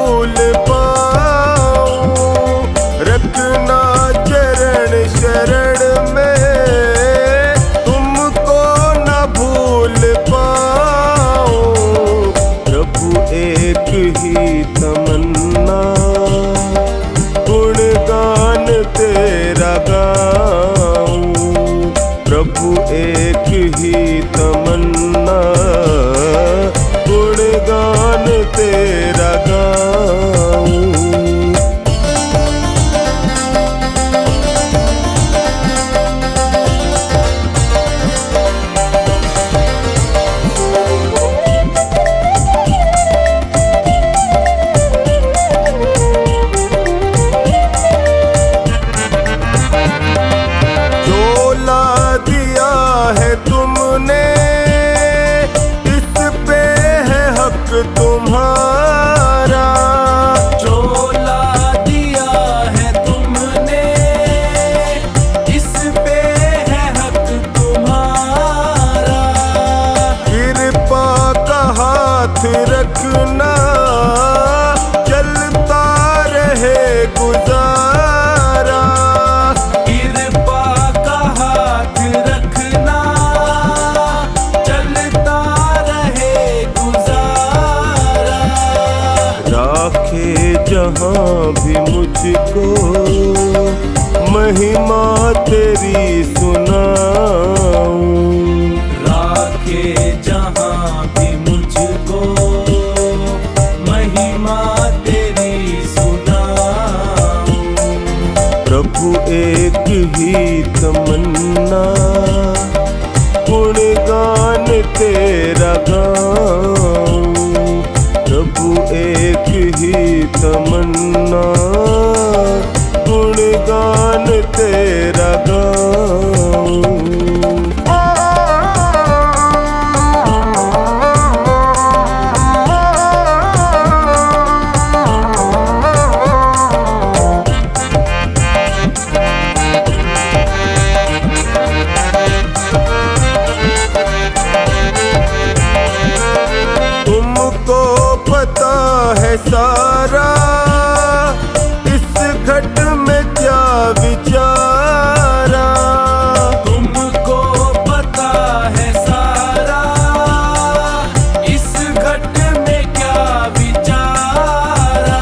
भूल पाऊं, रखना चरण शरण में तुमको न भूल पाऊं। प्रभु एक ही तमन्ना, गुणगान तेरा गाऊं। प्रभु एक ही तमन्ना, गुणगान तेरा गाऊं। है तुमने इस पे है हक तुम्हारा, चोला दिया है तुमने इस पे है हक तुम्हारा। कृपा का हाथ रखना चलता रहे गुजारा। कृपा का हाथ रखना चलता रहे गुजारा। राखे जहाँ भी मुझको महिमा तेरी सुनाऊं। राखे जहाँ भी मुझको महिमा तेरी सुनाऊं। प्रभु एक ही तमन्ना, गुणगान तेरा गाऊं। प्रभु एक ही तमन्ना, गुणगान तेरा गाऊं। तुमको पता है सारा इस घट में क्या विचारा। तुमको पता है सारा इस घट में क्या विचारा।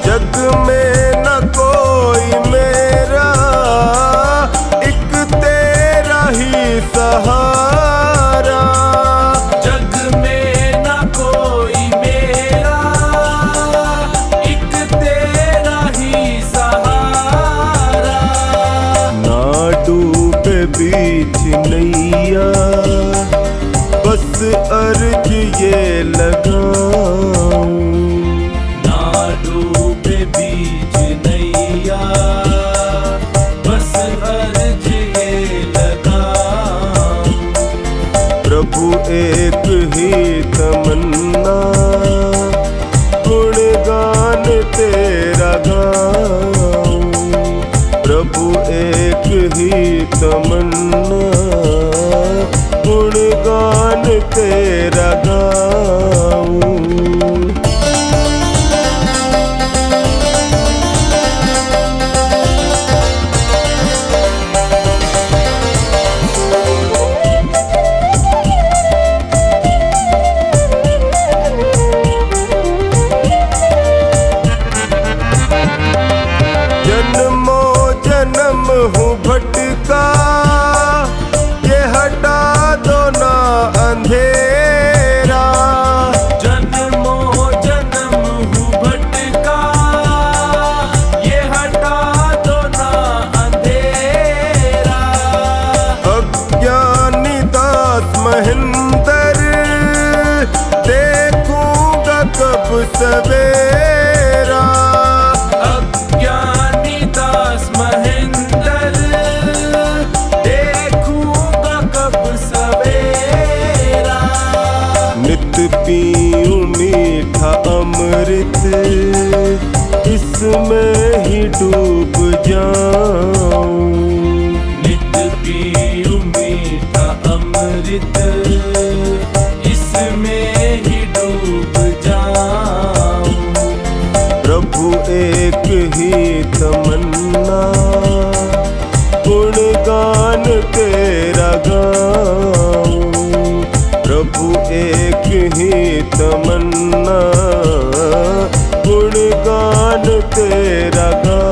जग में न कोई मेरा, एक तेरा ही सहारा। जग में न कोई मेरा, एक तेरा ही सहारा। ना डूबे बीच नैया, बस अर्ज ये लगाऊं। ना डूबे बीच नैया, बस अर्ज ये लगाऊं। प्रभु एक ही तमन्ना, गुणगान तेरा गाऊं। प्रभु एक ही तमन्ना, गुणगान तेरा गाऊं। जन्मों जन्म हूँ भटका, ये हटा दो ना अंधेरा। जन्मों जन्म हूँ भटका, ये हटा दो ना अंधेरा। अज्ञानी दास महेंद्र, देखूंगा कब सवेरा। अज्ञानी दास महेंद्र, देखूंगा कब सवेरा। नित पीऊं मीठा अमृत, इसमें ही डूब जाऊं। नित पीऊं मीठा अमृत, इसमें ही डूब जाऊं। एक ही तमन्ना, गुणगान तेरा गाऊं। प्रभु एक ही तमन्ना, गुणगान तेरा गाऊं।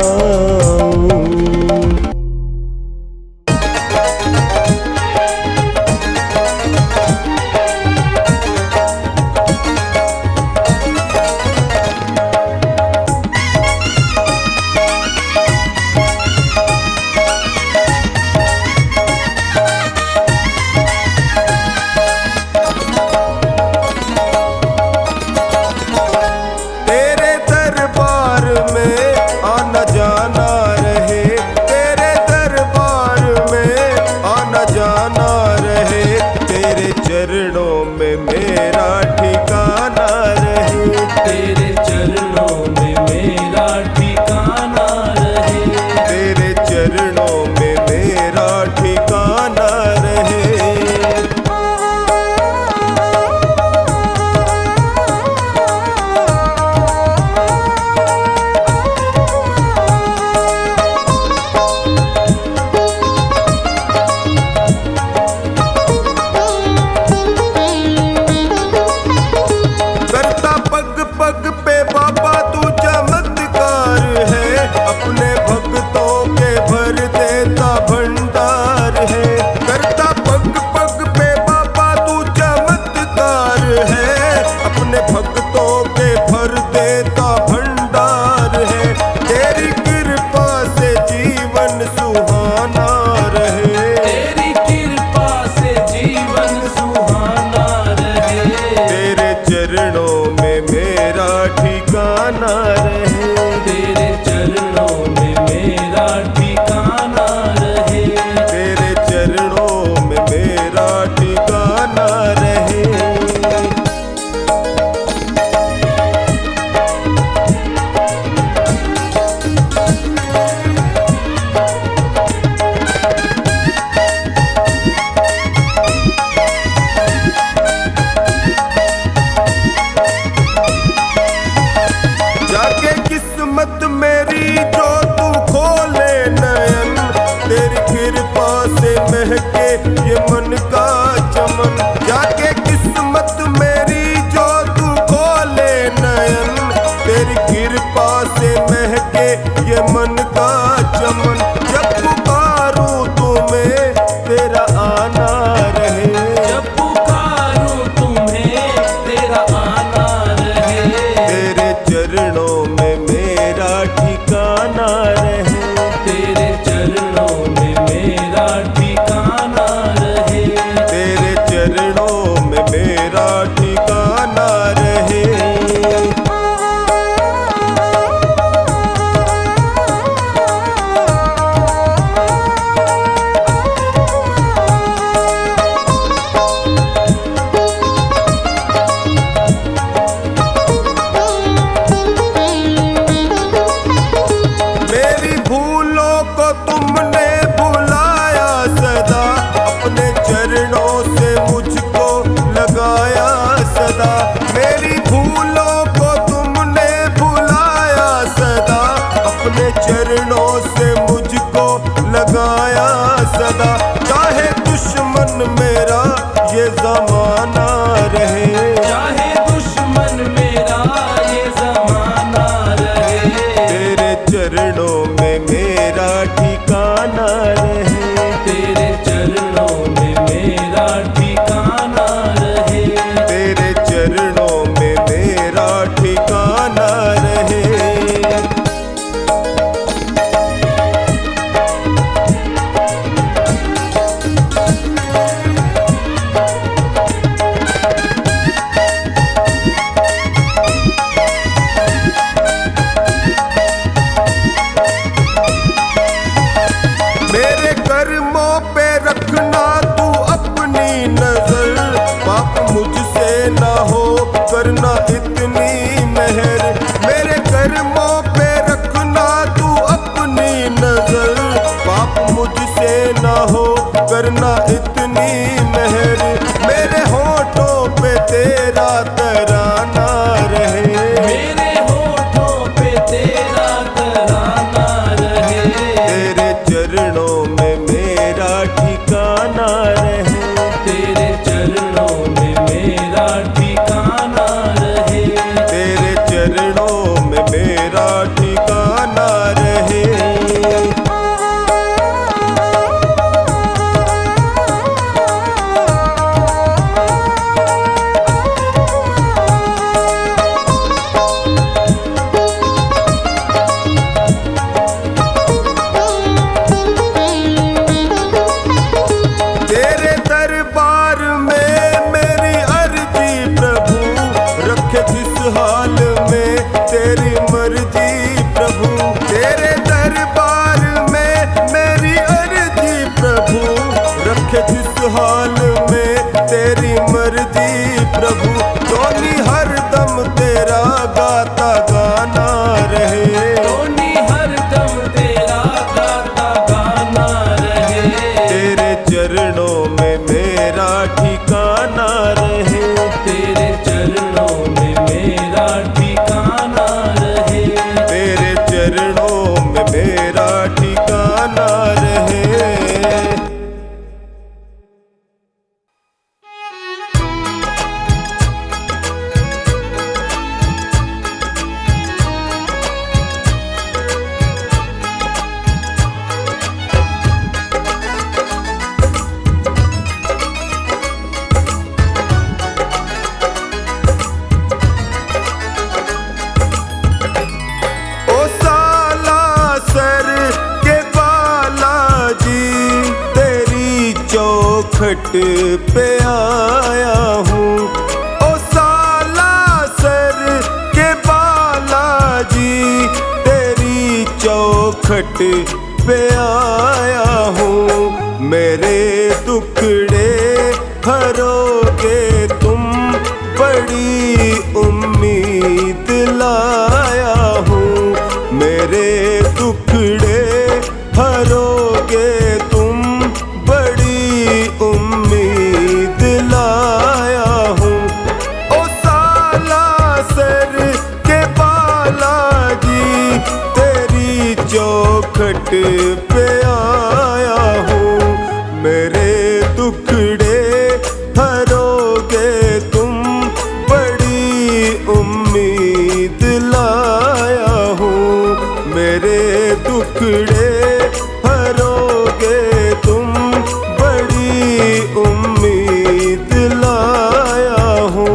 चरणों में मेरा ठिकाना रहे, तेरे चरणों में मेरा ठिकाना रहे, तेरे चरणों में मेरा ठिकाना रहे। पग पे बाबा तू चमत्कार है, अपने भक्तों के भर देता भंडार है। करता पग पग पे बाबा तू चमत्कार है, अपने भक्तों के भर देता भंडार है। तेरी कृपा से जीवन सुहाना रहे, तेरी कृपा से जीवन सुहाना रहे, तेरे चरणों में मेरा ठिकाना रहे, तेरे चरणों में मेरा ठिकाना रहे, तेरे चरणों में मेरा ठिकाना रहे। जाके किस्मत मेरी जो तू खोले नयन, तेरी कृपा से महके ये मन का चमन। जाके किस्मत मेरी जो तू खोले नयन, तेरी कृपा से महके ये मन का चमन। जब पुकारूं तुम्हें तेरा आना रहे, जब पुकारूं तुम्हें तेरा आना रहे, तेरे चरणों में मेरा ठिकाना रहे, तेरे चरणों में मेरा ठिकाना रहे, तेरे चरणों में मेरा ठिकाना रहे। मेरी भूलों को तुमने बुलाया सदा, अपने चरणों से मुझको लगाया सदा। मेरी भूलों को तुमने बुलाया सदा, अपने चरणों से मुझको लगाया सदा। चाहे दुश्मन मेरा ये जमाना रहे, चाहे दुश्मन मेरा ये जमाना रहे, तेरे चरणों में मेरा ठिकाना रहे, तेरे चरणों में मेरा ठिकाना रहे, तेरे चरणों में मेरा ठिकाना रहे। मेरे कर्मों पे रखना तू अपनी नजर, पाप मुझसे ना हो करना इतनी मेहर। मेरे कर्मों पे रखना तू अपनी नजर, पाप मुझसे ना हो करना इतनी मेहर। मेरे होठों पे तेरा तराना रहे, मेरे होठों पे तेरा चौखट पे आया हूँ। ओ सालासर के बालाजी तेरी चौखट पे आया हूँ। मेरे दुखड़े भरोगे तुम बड़ी उम्मीद लाया हूँ। मेरे दुखड़े भरोगे तुम बड़ी उम्मीद लाया हूँ। ओ सालासर के बालाजी तेरी चौखट पे आया हूँ। मेरे दुखड़े भरोगे तुम बड़ी उम्मीद लाया हूँ। मेरे दुखड़े भरोगे तुम बड़ी उम्मीद लाया हूँ।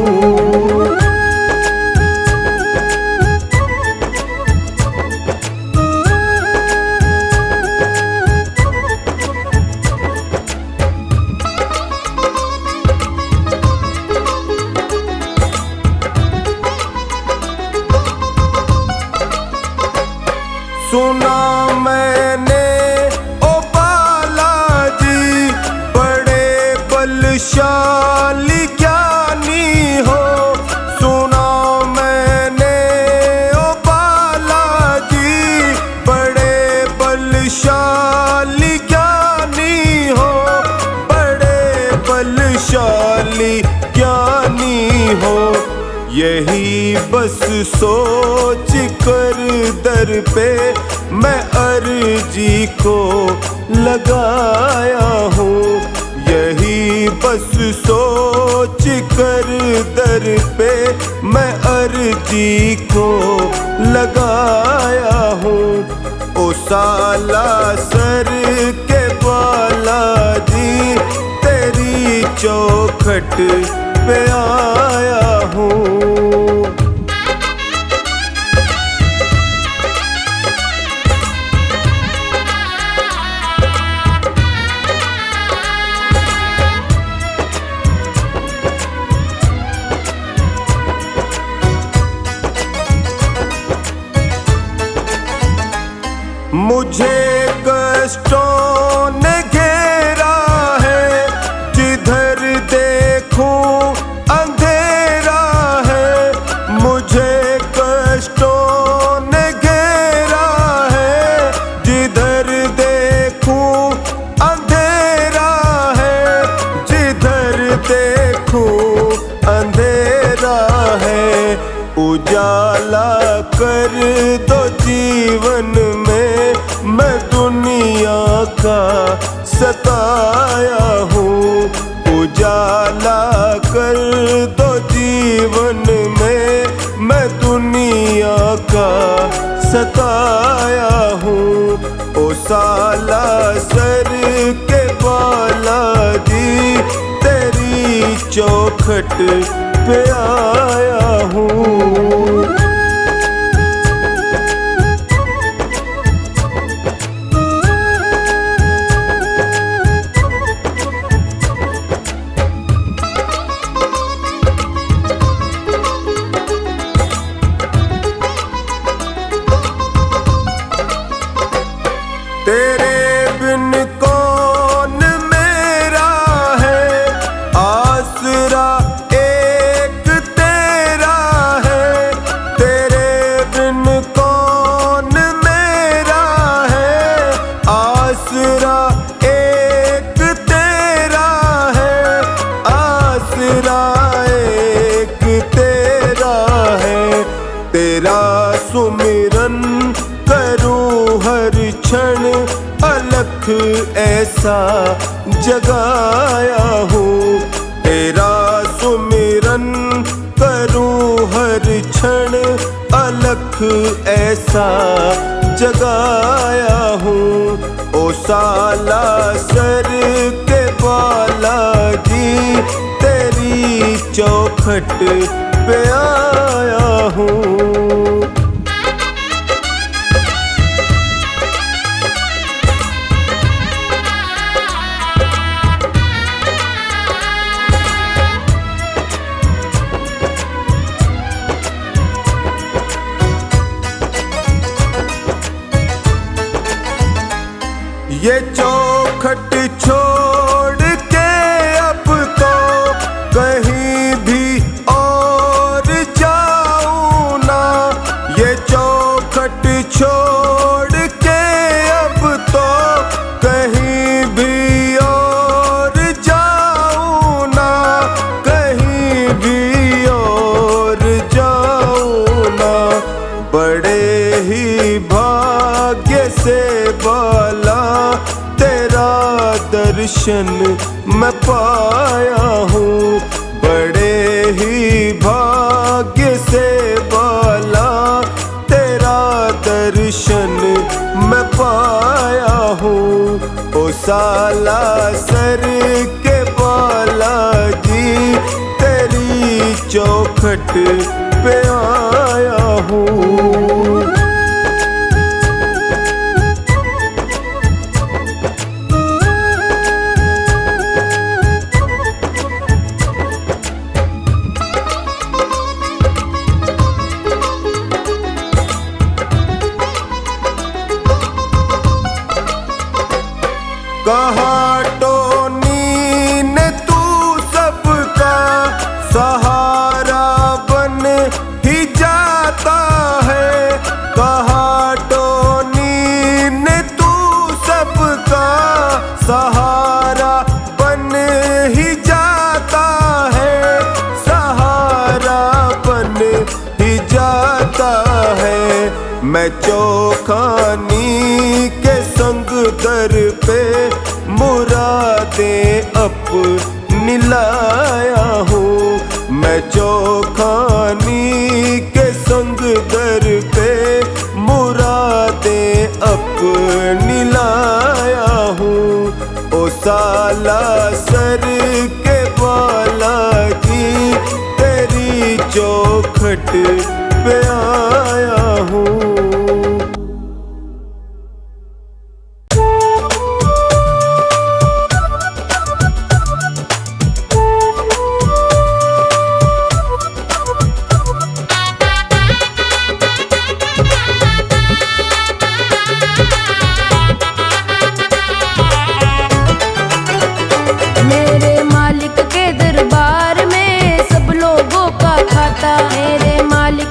सुना मैंने ओ बालाजी बड़े बलशाली ज्ञानी हो। सुना मैंने ओ बालाजी बड़े बलशाली ज्ञानी हो। बड़े बलशाली ज्ञानी हो। यही बस सोच कर दर पे मैं अर्जी को लगाया हूँ। यही बस सोच कर दर पे मैं अर्जी को लगाया हूँ। ओ सालासर के बालाजी तेरी चौखट पे आया हूँ। मुझे कष्टों ने घेरा है, जिधर देखूं अंधेरा है। मुझे कष्टों ने घेरा है, जिधर देखूं अंधेरा है। जिधर देखूं अंधेरा है। उजाला कर दो जीवन में, मैं दुनिया का सताया हूँ। उजाला कर दो जीवन में, मैं दुनिया का सताया हूँ। ओ सालासर के बालाजी तेरी चौखट पे आया हूँ। तेरे बिन कौन मेरा है, आसरा एक तेरा है। तेरे बिन कौन मेरा है, आसरा एक तेरा है। आसरा एक तेरा है। तेरा सुमिरन करूं हर क्षण, अलख ऐसा जगाया हूँ। तेरा सुमिरन करूं हर क्षण, अलख ऐसा जगाया हूँ। ओ सालासर के बालाजी तेरी चौखट पे आया हूँ। ये चौखट छोड़ के अब तो कहीं भी और जाऊं ना। ये चौखट छोड़ के अब तो कहीं भी और जाऊं ना, कहीं भी और जाऊं ना। बड़े ही भाग्य से बाला तेरा दर्शन मैं पाया हूँ। बड़े ही भाग्य से बाला तेरा दर्शन मैं पाया हूँ। ओ साला सर के बाला जी तेरी चौखट पे आया हूँ। कहा टोनी ने तू सबका सहारा बन ही जाता है। कहा टोनी ने तू सबका सहारा बन ही जाता है, सहारा बन ही जाता है। मैं चौखानी के संग दर पे मुरादें अपनी लाया हूँ। मैं चौखानी के संग दर पे मुरादें अपनी लाया हूँ। ओ साला सर के बाला जी तेरी चौखट पे आया हूँ। मेरे मालिक के दरबार में सब लोगों का खाता, मेरे मालिक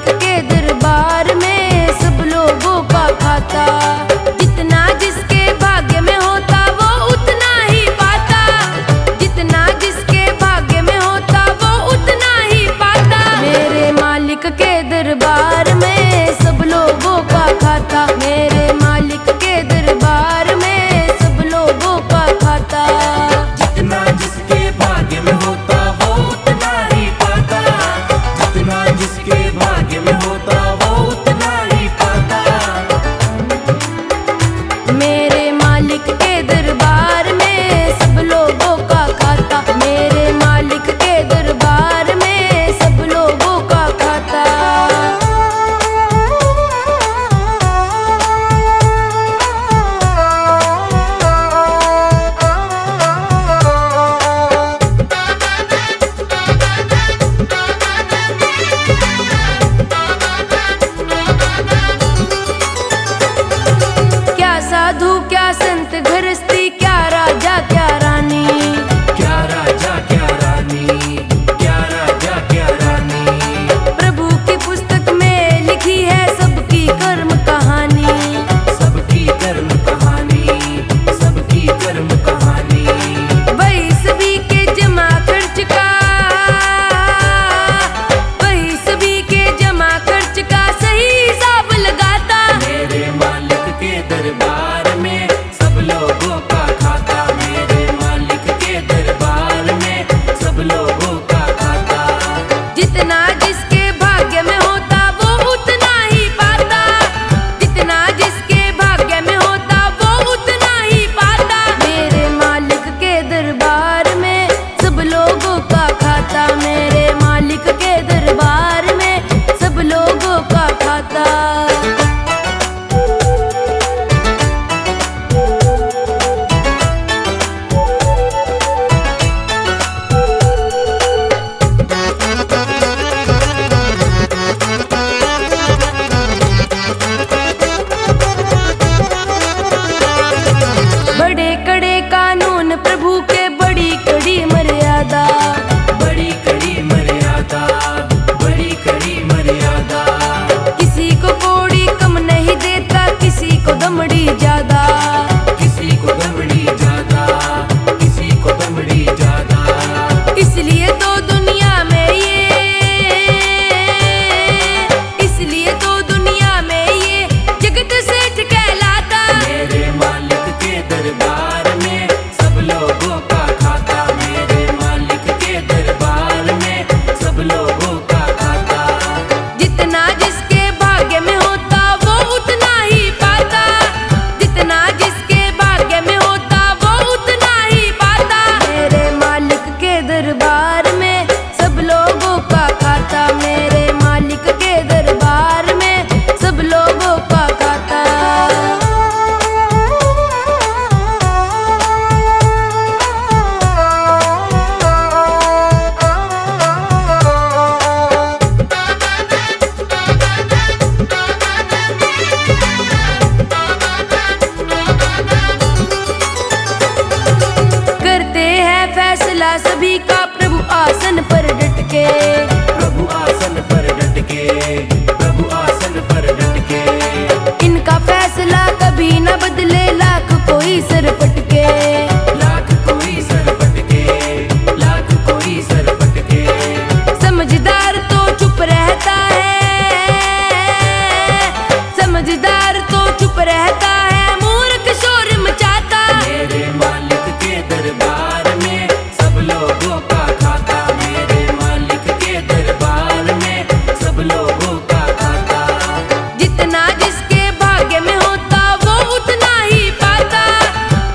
समझदार तो चुप रहता है, मूर्ख शोर मचाता। मेरे मालिक के दरबार में सब लोगों का खाता, मेरे मालिक के दरबार में सब लोगों का खाता। जितना जिसके भाग्य में होता वो उतना ही पाता,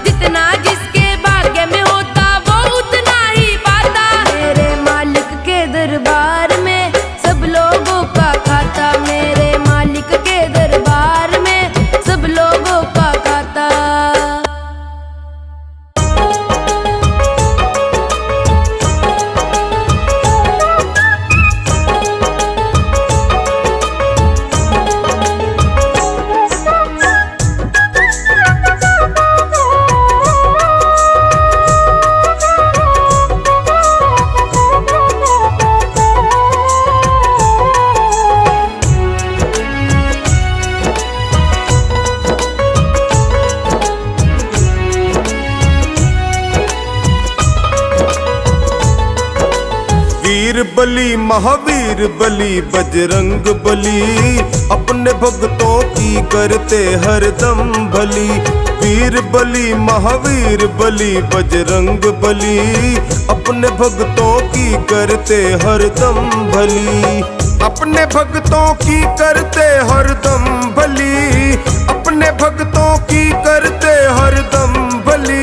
जितना जिसके भाग्य में होता वो उतना ही पाता। मेरे मालिक के दरबार में सब लोगों का खाता, मेरे मालिक के दरबार में सब लोगों का खाता। वीर बली महावीर बली बजरंग बली, अपने भक्तों की करते हरदम भली। वीर बली महावीर बली बजरंग बली, अपने भक्तों की करते हरदम भली। अपने भक्तों की करते हरदम भली, अपने भक्तों की करते हरदम भली।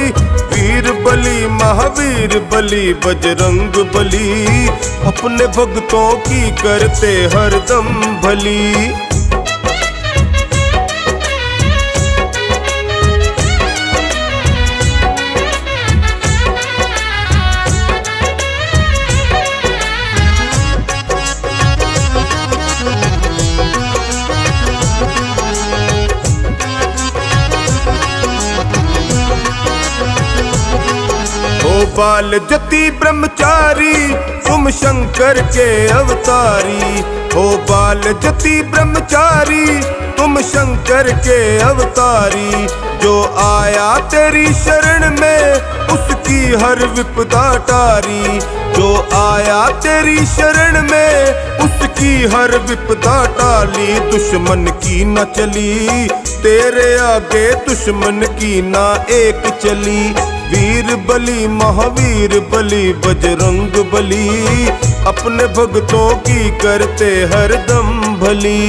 वीर बली महावीर बली बजरंग बली, अपने भक्तों की करते हरदम भली। ओ बाल जति ब्रह्मचारी तुम शंकर के अवतारी, हो बाल जति ब्रह्मचारी तुम शंकर के अवतारी। जो आया तेरी शरण में उसकी हर विपदा टारी, जो आया तेरी शरण में उसकी हर विपदा टाली। दुश्मन की न चली तेरे आगे, दुश्मन की ना एक चली। वीर बली महावीर बली बजरंग बली, अपने भक्तों की करते हरदम भली।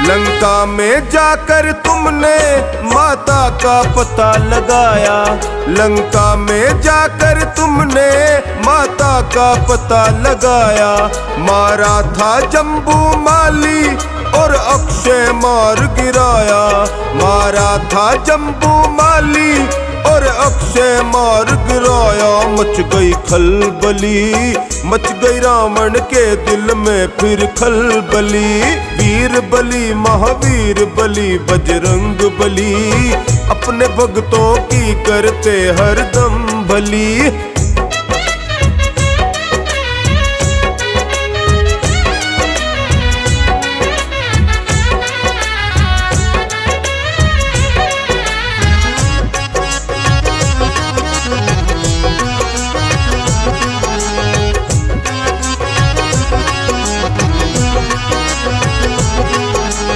लंका में जाकर तुमने माता का पता लगाया, लंका में जाकर तुमने माता का पता लगाया। मारा था जम्बू माली और अक्षय मार गिराया, मारा था जम्बू माली और अक्षय मार गिराया। मच गई खलबली, मच गई रावण के दिल में फिर खलबली। वीर बली महावीर बली बजरंग बली, अपने भक्तों की करते हरदम भली।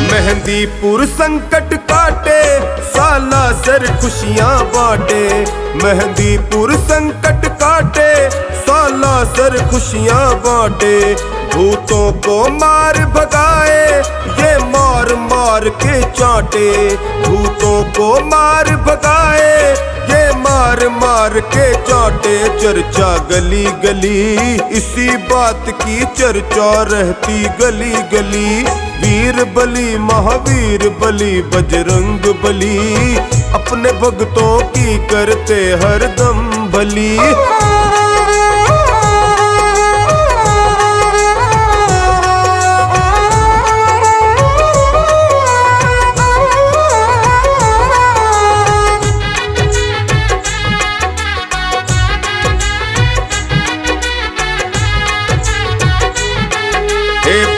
मेहंदीपुर संकट काटे साला सर खुशियां बांटे, मेहंदीपुर संकट काटे साला सर खुशियां बांटे। भूतों को मार भगाए ये मार मार के चाटे, भूतों को मार भगाए ये मार मार के चाटे। चर्चा गली गली इसी बात की चर्चा रहती गली गली। वीर बली महावीर बली बजरंग बली, अपने भक्तों की करते हरदम भली।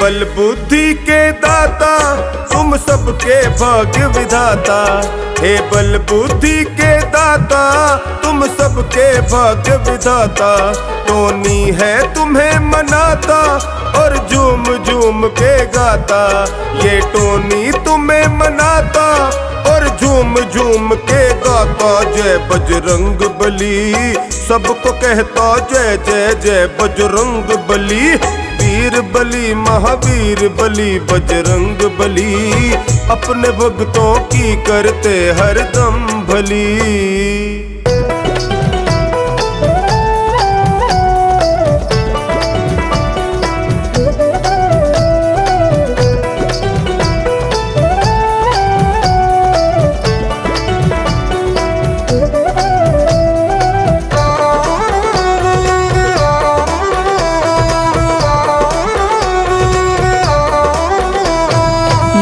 बल बुद्धि के दाता तुम सबके भाग्य विधाता। हे बल बुद्धि के दाता तुम सबके भाग्य विधाता। टोनी है तुम्हें मनाता और झूम झूम के गाता। ये टोनी तुम्हें मनाता और झूम झूम के गाता। जय बजरंग बली सबको कहता जय जय जय बजरंग बली। वीर बली महावीर बली बजरंग बली, अपने भक्तों की करते हरदम भली।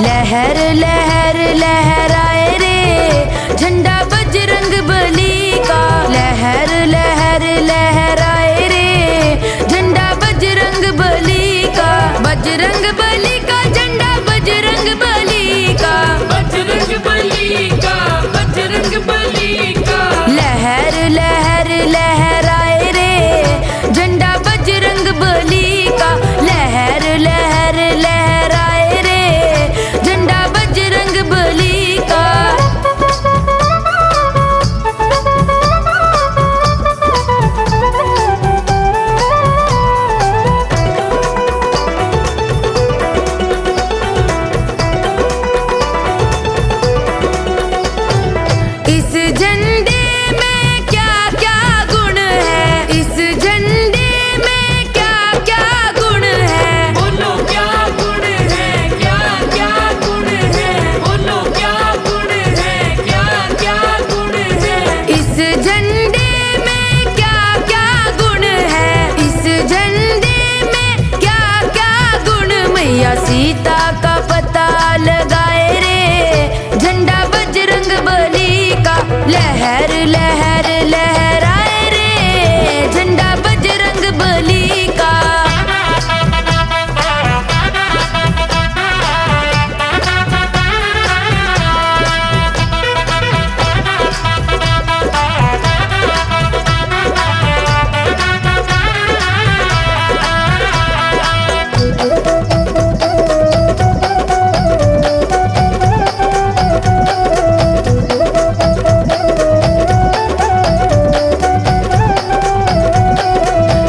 लहर लहर लहराए रे झंडा बजरंग बली का। लहर लहर लहराए रे झंडा बजरंग बली का। बजरंग बली का झंडा बजरंग बली का। बजरंग बली का, बजरंग बली का। लहर लहर लहराए रे झंडा बजरंग बली का। लहर लहर लहराए रे झंडा बजरंग बली का। इस झंडे में क्या क्या गुण है। इस झंडे में क्या क्या गुण है। बोलो क्या गुण है, क्या क्या गुण है। बोलो क्या गुण है, क्या क्या गुण है। इस झंडे में क्या क्या गुण है। इस झंडे में क्या क्या गुण। मैया सीता का पता लगाए रे झंडा बजरंग बली का। लहर लहर लहराए रे झंडा बजरंग बली का।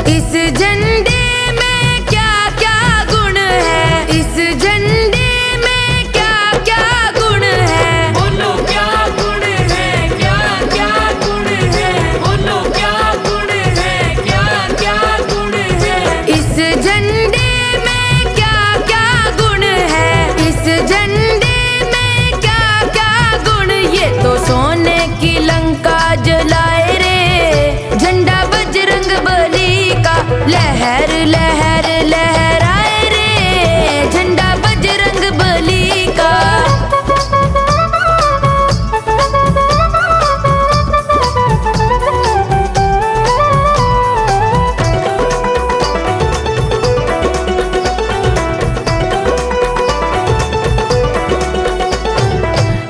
इस झंडे में क्या क्या गुण है। इस झंडे में क्या क्या गुण है। बोलो क्या गुण है, क्या क्या गुण है। बोलो क्या गुण है, क्या क्या गुण है। इस झंडे में क्या क्या गुण है। इस झंडे में क्या क्या गुण। ये तो सोने की लंका जलाए रे झंडा बजरंग बली का। लहर लहर लहराए रे झंडा बजरंग बली का।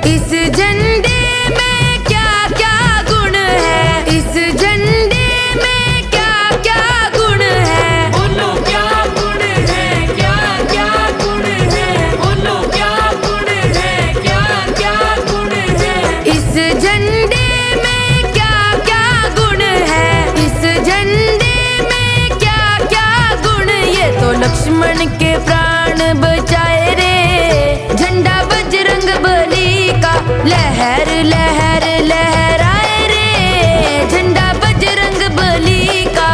इस झंडे में क्या क्या गुण है। इस झंडे में क्या क्या गुण है। बोलो क्या गुण है, क्या क्या गुण है। बोलो क्या गुण है, क्या क्या गुण है। इस झंडे में क्या क्या गुण है। इस झंडे में क्या क्या गुण। ये तो लक्ष्मण के प्राण बचाए रे झंडा बजरंग बली का। लहर लहर लहराए रे झंडा बजरंग बली का।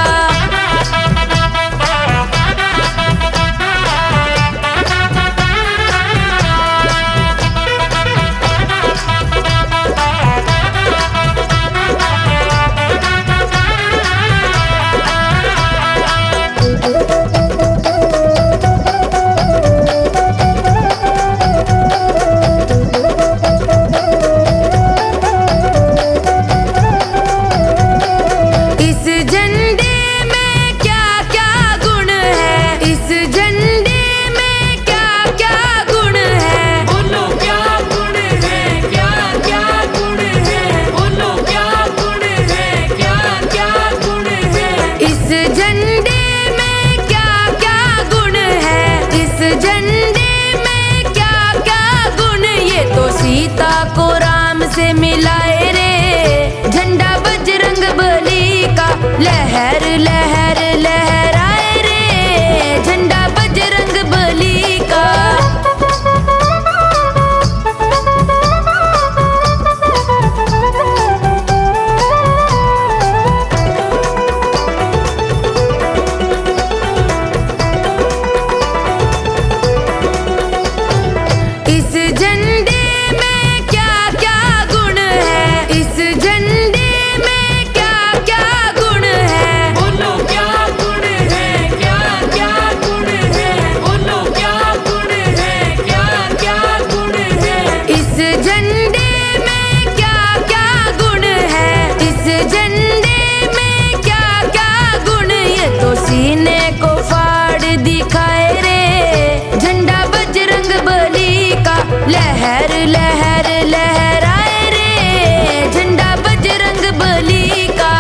लहर लहर लहराए रे झंडा बजरंग बली का।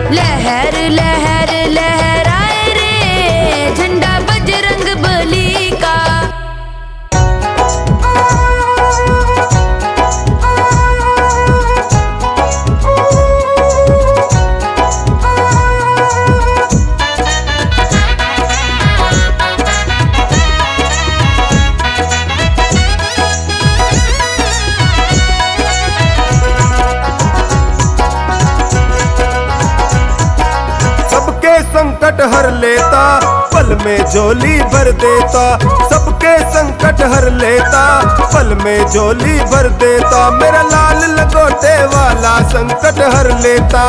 लहर लहर लहराए रे झंडा बजरंग बली का। संकट हर लेता पल में झोली भर देता, सबके संकट हर लेता पल में झोली भर देता। मेरा लाल लंगोटे वाला संकट हर लेता।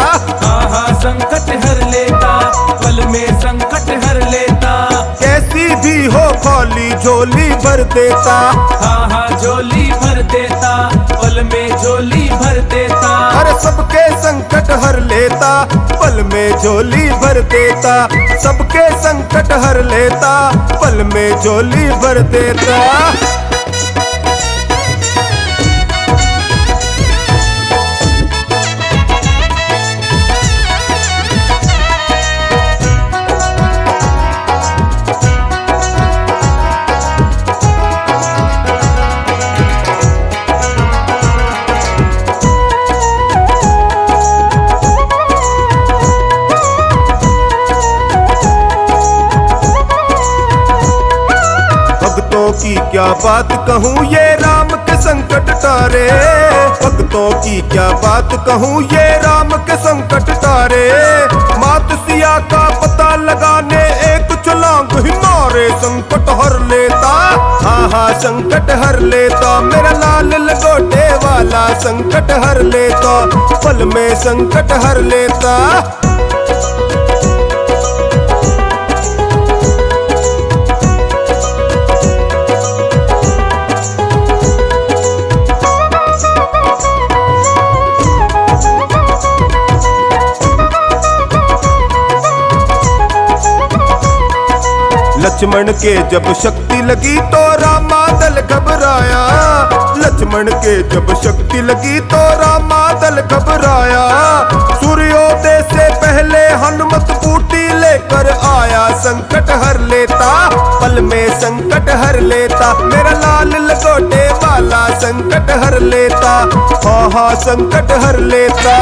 हाँ हाँ संकट हर लेता पल में संकट हर लेता। कैसी भी हो खोली झोली भर देता। हाँ हाँ झोली भर देता पल में झोली भर देता। हर सबके संकट हर लेता पल में झोली भर देता, सबके संकट हर लेता पल में झोली भर देता। भक्तों की क्या बात कहूँ ये राम के संकट तारे, भक्तों की क्या बात कहूँ ये राम के संकट तारे। मात सिया का पता लगाने एक छलांग ही मारे संकट हर लेता। हाँ हाँ संकट हर लेता मेरा लाल लंगोटे वाला संकट हर लेता पल में संकट हर लेता। लक्ष्मण के जब शक्ति लगी तो रामादल घबराया, लक्ष्मण के जब शक्ति लगी तो रामादल घबराया। सूर्योदय से पहले हनुमत बूटी लेकर आया संकट हर लेता पल में संकट हर लेता। मेरा लाल लंगोटे वाला संकट हर लेता। हाँ हाँ संकट हर लेता।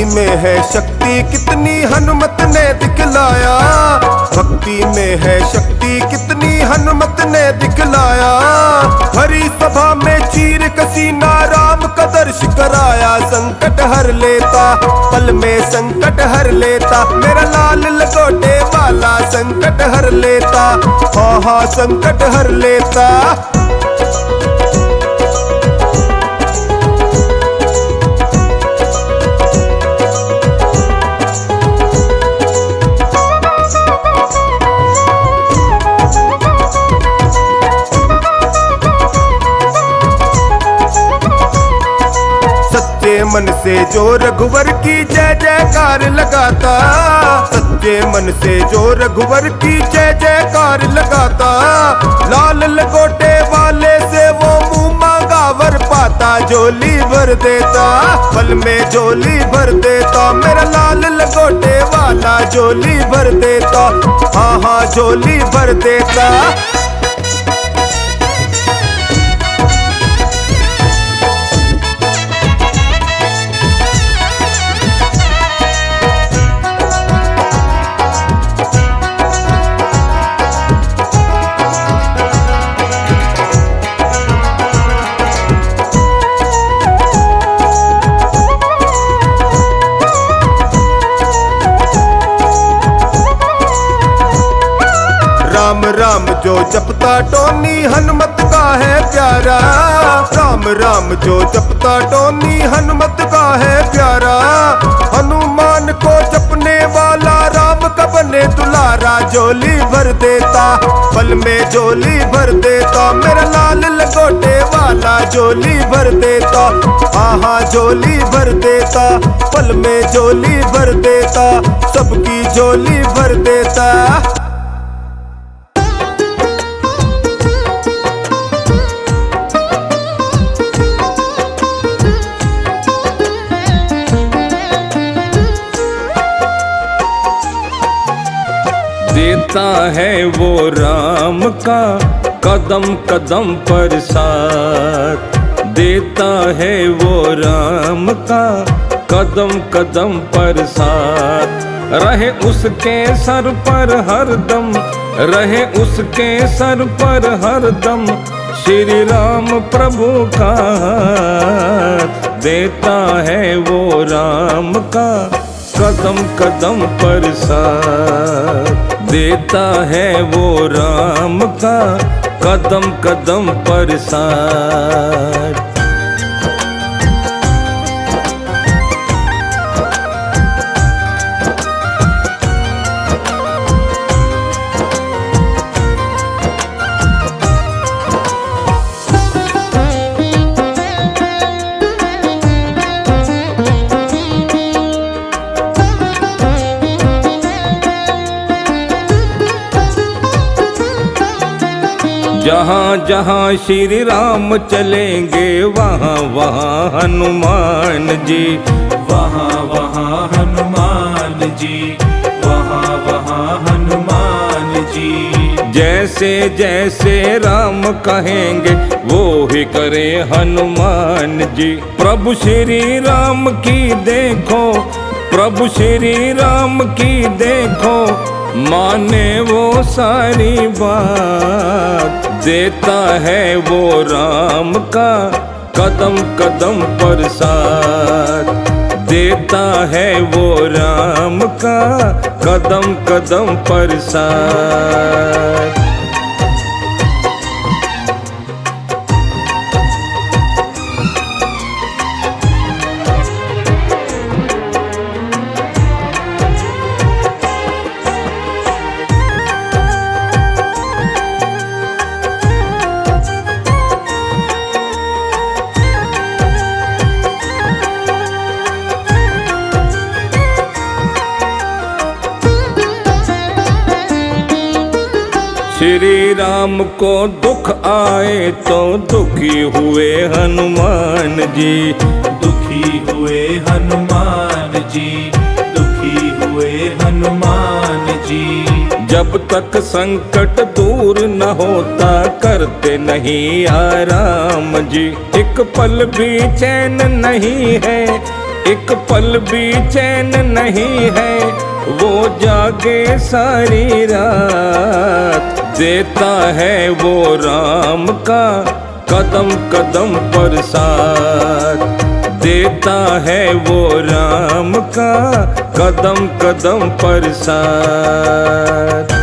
में है शक्ति कितनी हनुमत ने दिखलाया, भक्ति में है शक्ति कितनी हनुमत ने दिखलाया। हरी सभा में चीर कसीना राम का दर्श कराया संकट हर लेता पल में संकट हर लेता। मेरा लाल लंगोटे वाला संकट हर लेता। हाँ हाँ संकट हर लेता। सच्चे मन से जो रघुवर की जय जयकार लगाता, सच्चे मन से जो रघुवर की जय जयकार लगाता, लाल लंगोटे वाले से वो मुंह मांगा वर पाता, झोली भर देता, पल में झोली भर देता, मेरा लाल लंगोटे वाला झोली भर देता, हाँ हाँ झोली भर देता। राम राम जो जपता टोनी हनुमत का है प्यारा, राम राम जो जपता टोनी हनुमत का है प्यारा, हनुमान को जपने वाला राम का बने दुलारा, झोली भर देता, पल में झोली भर देता, मेरा लाल लंगोटे वाला झोली भर देता, हाँ झोली भर देता, पल में झोली भर देता, सबकी झोली भर देता। देता है वो राम का कदम कदम पर साथ, देता है वो राम का कदम कदम पर साथ, रहे उसके सर पर हरदम, रहे उसके सर पर हरदम, श्री राम प्रभु का हाथ, देता है वो राम का कदम कदम पर साथ, देता है वो राम का कदम कदम पर साथ। जहाँ जहाँ श्री राम चलेंगे वहाँ वहाँ हनुमान जी, वहाँ वहाँ हनुमान जी, वहाँ वहाँ हनुमान जी। जैसे जैसे राम कहेंगे वो ही करे हनुमान जी। प्रभु श्री राम की देखो, प्रभु श्री राम की देखो, माने वो सारी बात, देता है वो राम का कदम कदम पर साथ, देता है वो राम का कदम कदम पर साथ। श्री राम को दुख आए तो दुखी हुए हनुमान जी, दुखी हुए हनुमान जी, दुखी हुए हनुमान जी। जब तक संकट दूर न होता करते नहीं आराम जी। एक पल भी चैन नहीं है, एक पल भी चैन नहीं है, वो जागे सारी रात, देता है वो राम का कदम कदम पर साथ, देता है वो राम का कदम कदम पर साथ।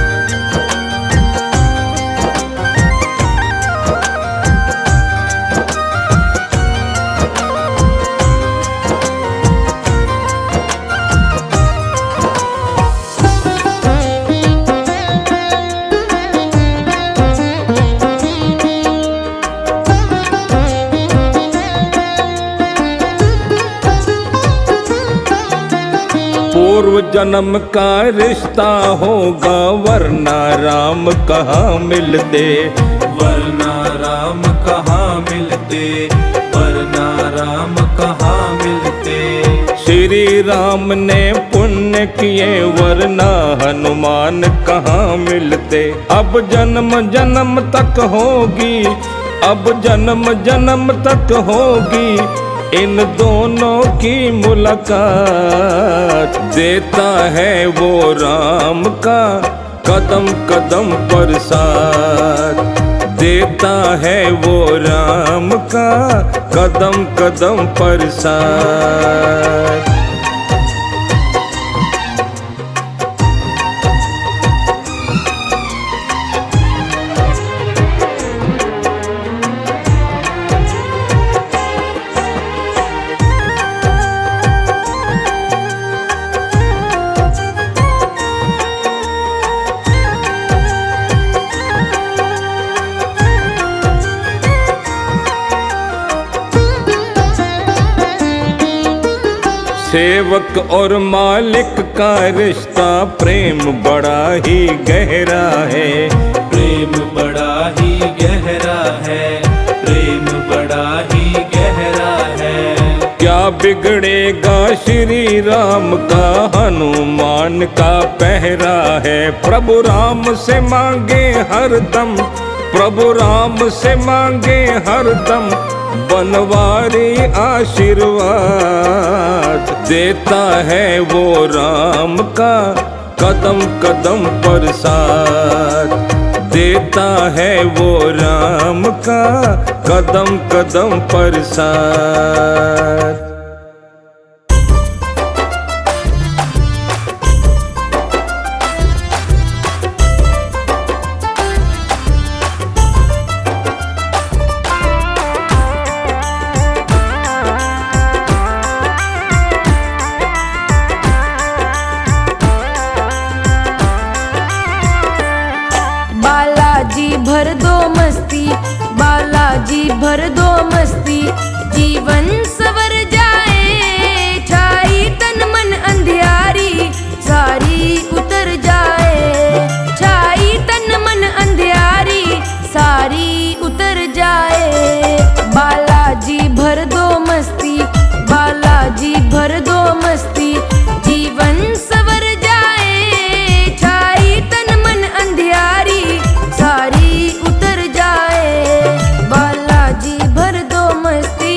पूर्व जन्म का रिश्ता होगा, वरना राम कहाँ मिलते। वरना राम कहाँ मिलते, वरना राम कहाँ मिलते। श्री राम ने पुण्य किए, वरना हनुमान कहाँ मिलते। अब जन्म जन्म तक होगी, अब जन्म जन्म तक होगी इन दोनों की मुलाकात। देता है वो राम का कदम कदम पर साथ, देता है वो राम का कदम कदम पर साथ। सेवक और मालिक का रिश्ता प्रेम बड़ा ही गहरा है। प्रेम बड़ा ही गहरा है, प्रेम बड़ा ही गहरा है। क्या बिगड़ेगा श्री राम का, हनुमान का पहरा है। प्रभु राम से मांगे हरदम, प्रभु राम से मांगे हरदम बनवारी आशीर्वाद। देता है वो राम का कदम कदम पर साथ, देता है वो राम का कदम कदम पर साथ। बालाजी भर दो मस्ती, बालाजी भर दो मस्ती, जीवन सवर जाए। छाई तन मन अंधियारी सारी उतर जाए, छाई तन मन अंधियारी सारी उतर जाए। बालाजी भर दो मस्ती, बालाजी भर दो मस्ती, जीवन सवर जाए। छाई तन मन अंधियारी सारी उतर जाए, बालाजी भर दो मस्ती।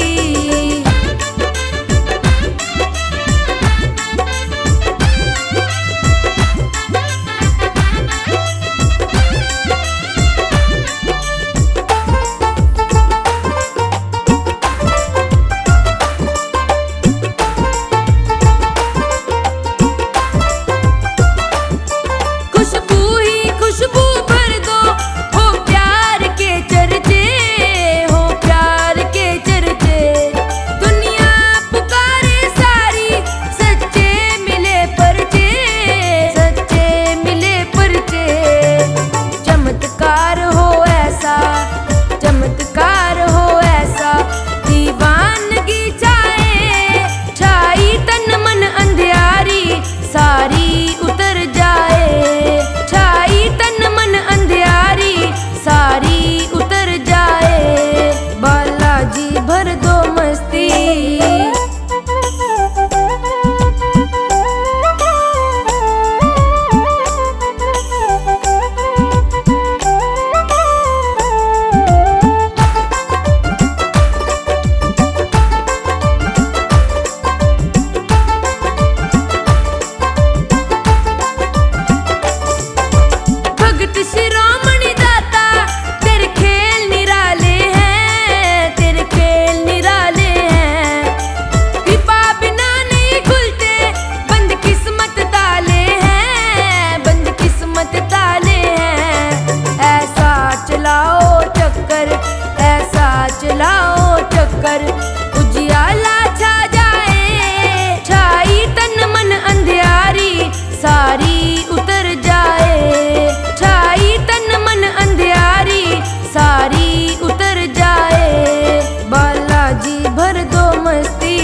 खुशबू ही खुशबू भर दो, हो प्यार के चर्चे, हो प्यार के चर्चे। दुनिया पुकारे सारी, सच्चे मिले परचे, सच्चे मिले परचे। चमत्कार हो ऐसा, चमत्कार हो ऐसा, दीवानगी छाए। छाई तन मन अंधियारी सारी उतर जाए, छाई तन मन अंधियारी सारी उतर जाए, बालाजी भर दो मस्ती। भगत शिरोमणि दाता, तेरे खेल निराले हैं, तेरे खेल निराले हैं। कृपा बिना नहीं खुलते, बंद किस्मत ताले हैं, बंद किस्मत ताले हैं। ऐसा चलाओ चक्कर, ऐसा चलाओ चक्कर, उजियाला छा जाए। छाई तन मन अंधियारी सारी उतर जाए, छाई तन मन अंधियारी सारी उतर जाए, बालाजी भर दो मस्ती।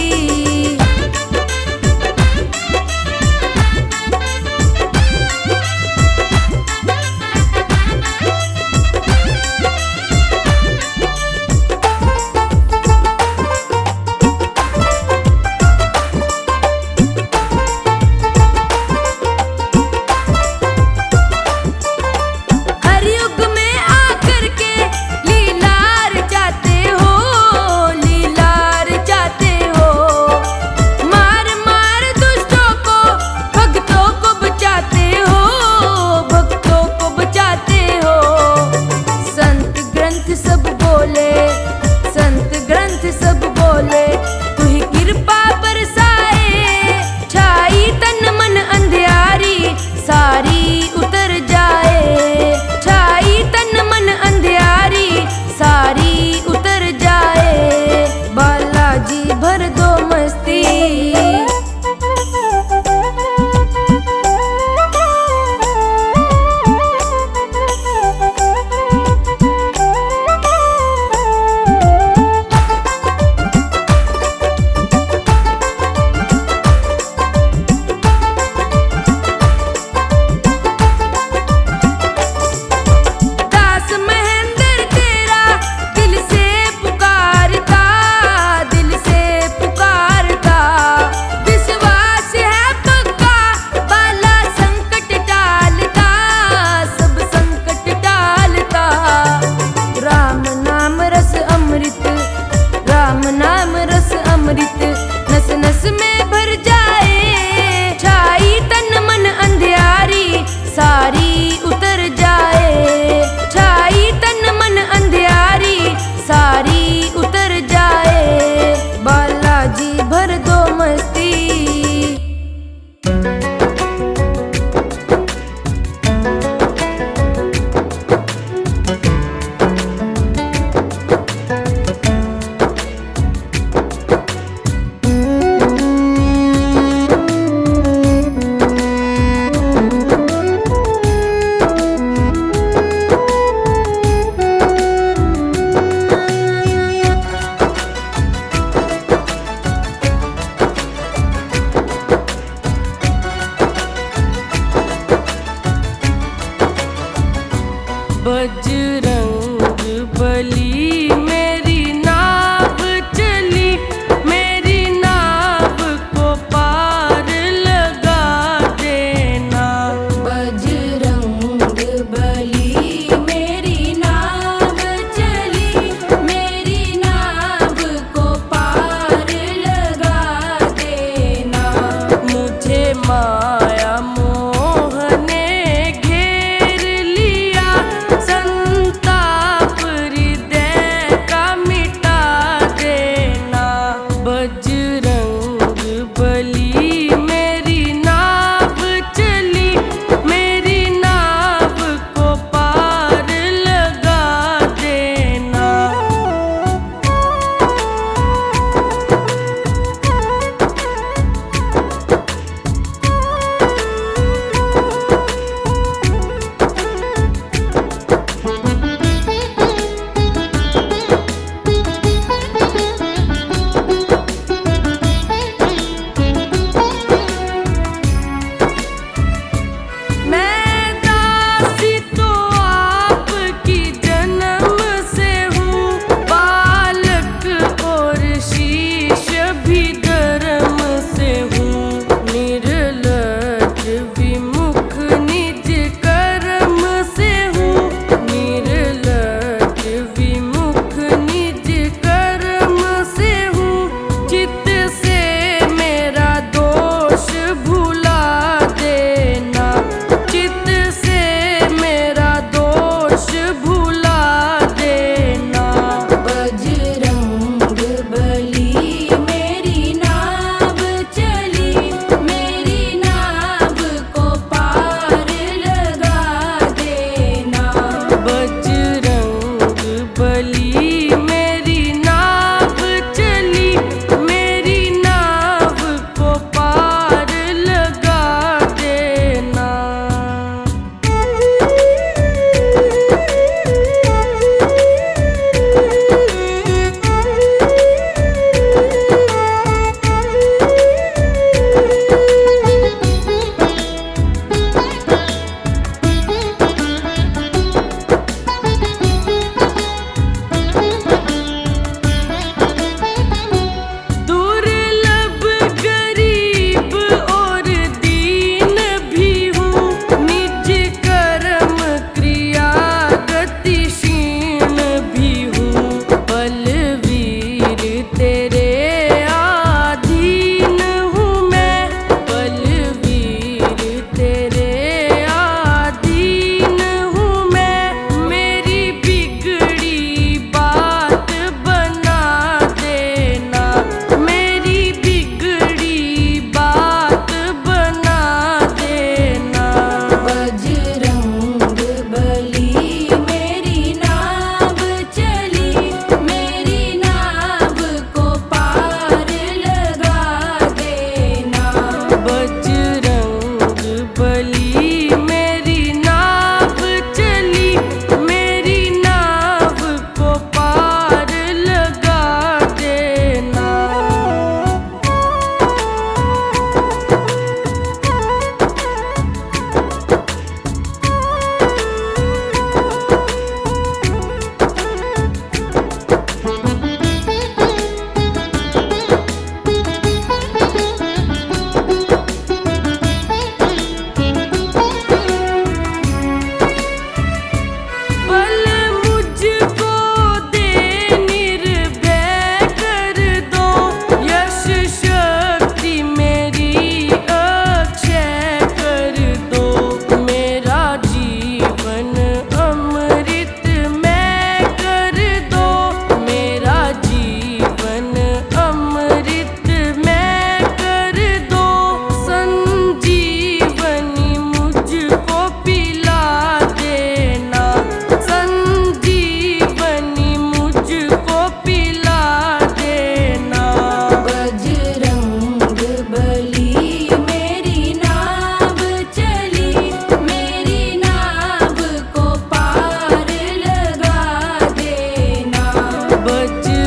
गज